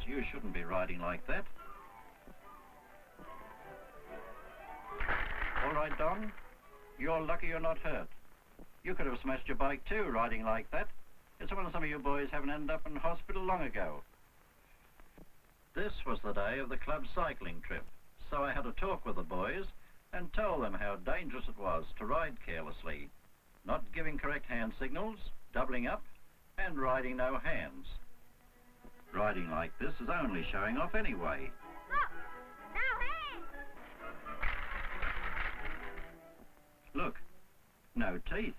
You shouldn't be riding like that. All right, Don. You're lucky you're not hurt. You could have smashed your bike too, riding like that. It's one some of you boys haven't ended up in hospital long ago. This was the day of the club cycling trip, so I had a talk with the boys and told them how dangerous it was to ride carelessly, not giving correct hand signals, doubling up, and riding no hands. Riding like this is only showing off anyway. Look! No hands! Look, no teeth.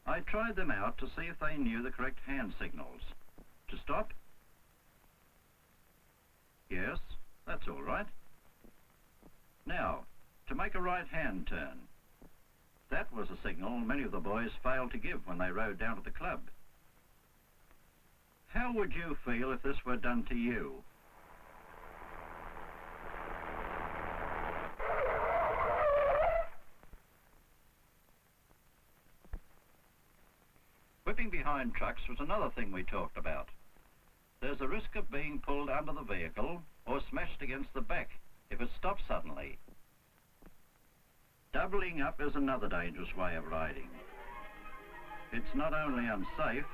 I tried them out to see if they knew the correct hand signals. To stop? Yes, that's all right. Now, to make a right hand turn. That was a signal many of the boys failed to give when they rode down to the club. How would you feel if this were done to you? Whipping behind trucks was another thing we talked about. There's a risk of being pulled under the vehicle or smashed against the back if it stops suddenly. Doubling up is another dangerous way of riding. It's not only unsafe,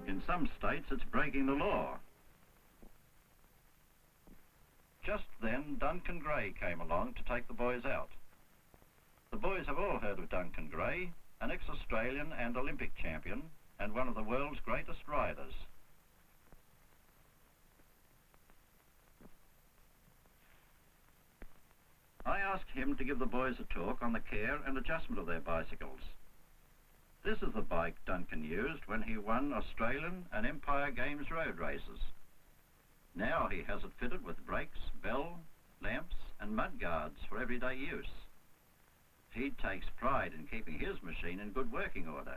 in some states it's breaking the law. Just then Duncan Gray came along to take the boys out. The boys have all heard of Duncan Gray, an ex-Australian and Olympic champion and one of the world's greatest riders. I asked him to give the boys a talk on the care and adjustment of their bicycles. This is the bike Duncan used when he won Australian and Empire Games road races. Now he has it fitted with brakes, bell, lamps and mud guards for everyday use. He takes pride in keeping his machine in good working order.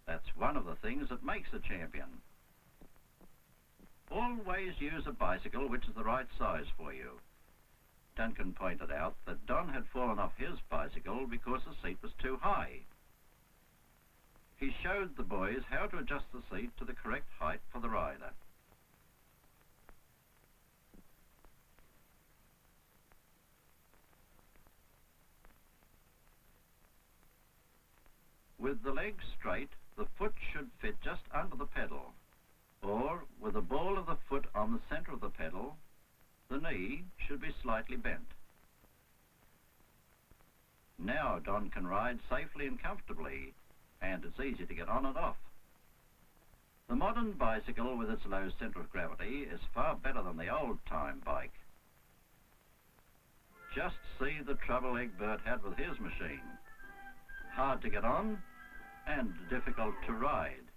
That's one of the things that makes a champion. Always use a bicycle which is the right size for you. Duncan pointed out that Don had fallen off his bicycle because the seat was too high. He showed the boys how to adjust the seat to the correct height for the rider. With the legs straight, the foot should fit just under the pedal, or with the ball of the foot on the center of the pedal, the knee should be slightly bent. Now Don can ride safely and comfortably, and it's easy to get on and off. The modern bicycle with its low center of gravity is far better than the old-time bike. Just see the trouble Egbert had with his machine. Hard to get on and difficult to ride.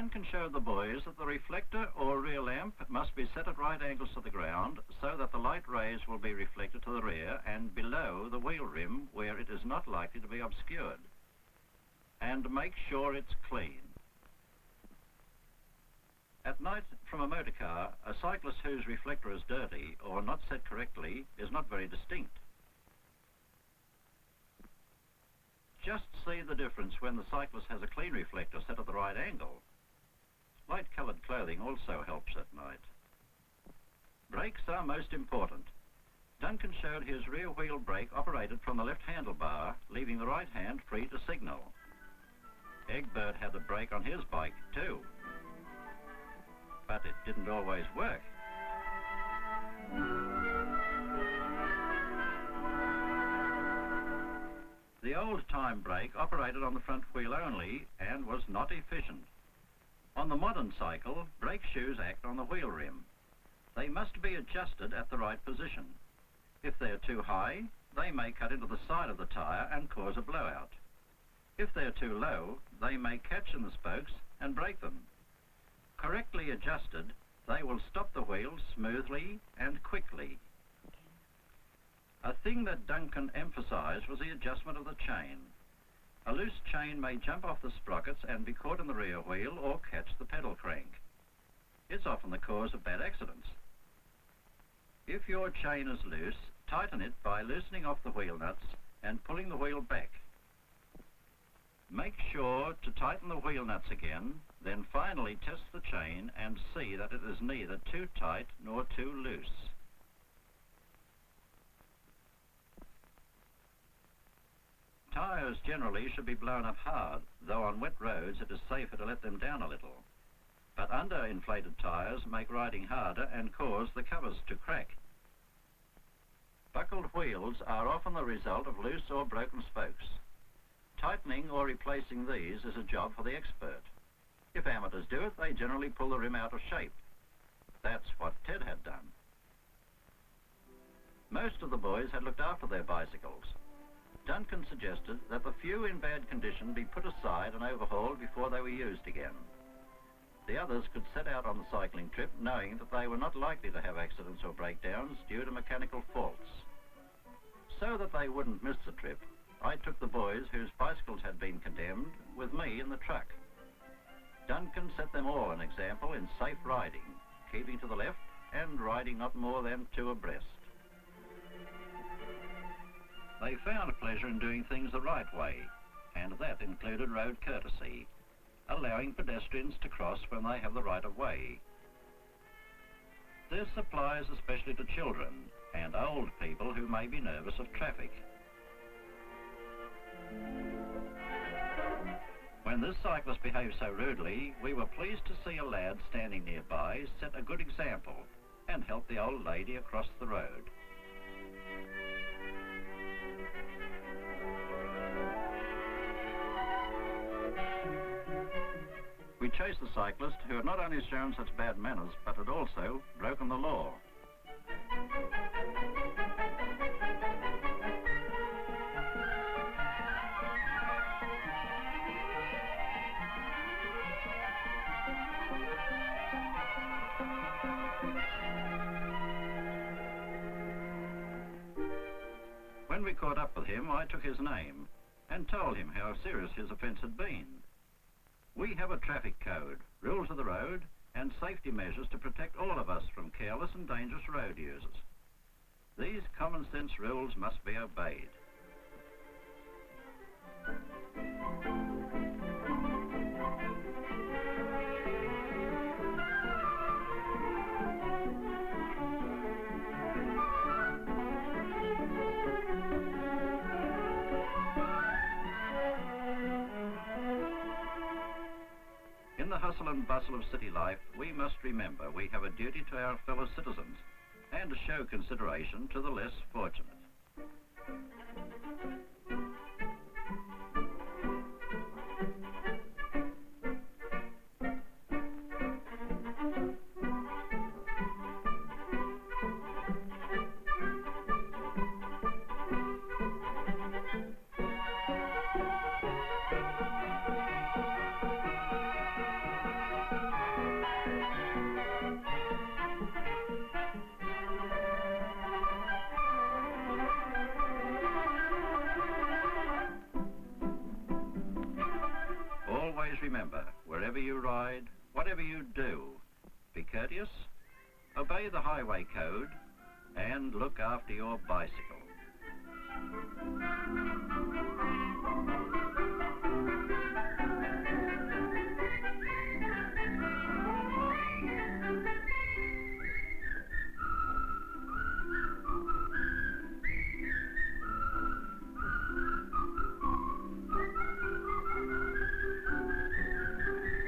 Duncan showed the boys that the reflector or rear lamp must be set at right angles to the ground so that the light rays will be reflected to the rear and below the wheel rim where it is not likely to be obscured. And make sure it's clean. At night from a motor car, a cyclist whose reflector is dirty or not set correctly is not very distinct. Just see the difference when the cyclist has a clean reflector set at the right angle. Light-coloured clothing also helps at night. Brakes are most important. Duncan showed his rear wheel brake operated from the left handlebar, leaving the right hand free to signal. Egbert had the brake on his bike too. But it didn't always work. The old-time brake operated on the front wheel only and was not efficient. On the modern cycle, brake shoes act on the wheel rim. They must be adjusted at the right position. If they're too high, they may cut into the side of the tyre and cause a blowout. If they're too low, they may catch in the spokes and break them. Correctly adjusted, they will stop the wheels smoothly and quickly. A thing that Duncan emphasised was the adjustment of the chain. A loose chain may jump off the sprockets and be caught in the rear wheel or catch the pedal crank. It's often the cause of bad accidents. If your chain is loose, tighten it by loosening off the wheel nuts and pulling the wheel back. Make sure to tighten the wheel nuts again, then finally test the chain and see that it is neither too tight nor too loose. Tyres generally should be blown up hard, though on wet roads it is safer to let them down a little. But under-inflated tyres make riding harder and cause the covers to crack. Buckled wheels are often the result of loose or broken spokes. Tightening or replacing these is a job for the expert. If amateurs do it, they generally pull the rim out of shape. That's what Ted had done. Most of the boys had looked after their bicycles. Duncan suggested that the few in bad condition be put aside and overhauled before they were used again. The others could set out on the cycling trip knowing that they were not likely to have accidents or breakdowns due to mechanical faults. So that they wouldn't miss the trip, I took the boys whose bicycles had been condemned with me in the truck. Duncan set them all an example in safe riding, keeping to the left and riding not more than two abreast. They found pleasure in doing things the right way, and that included road courtesy, allowing pedestrians to cross when they have the right of way. This applies especially to children and old people who may be nervous of traffic. When this cyclist behaved so rudely, we were pleased to see a lad standing nearby set a good example and help the old lady across the road. We chased the cyclist who had not only shown such bad manners, but had also broken the law. When we caught up with him, I took his name and told him how serious his offence had been. We have a traffic code, rules of the road, and safety measures to protect all of us from careless and dangerous road users. These common sense rules must be obeyed. In the hustle and bustle of city life, we must remember we have a duty to our fellow citizens and to show consideration to the less fortunate. Remember, wherever you ride, whatever you do, be courteous, obey the highway code, and look after your bicycle.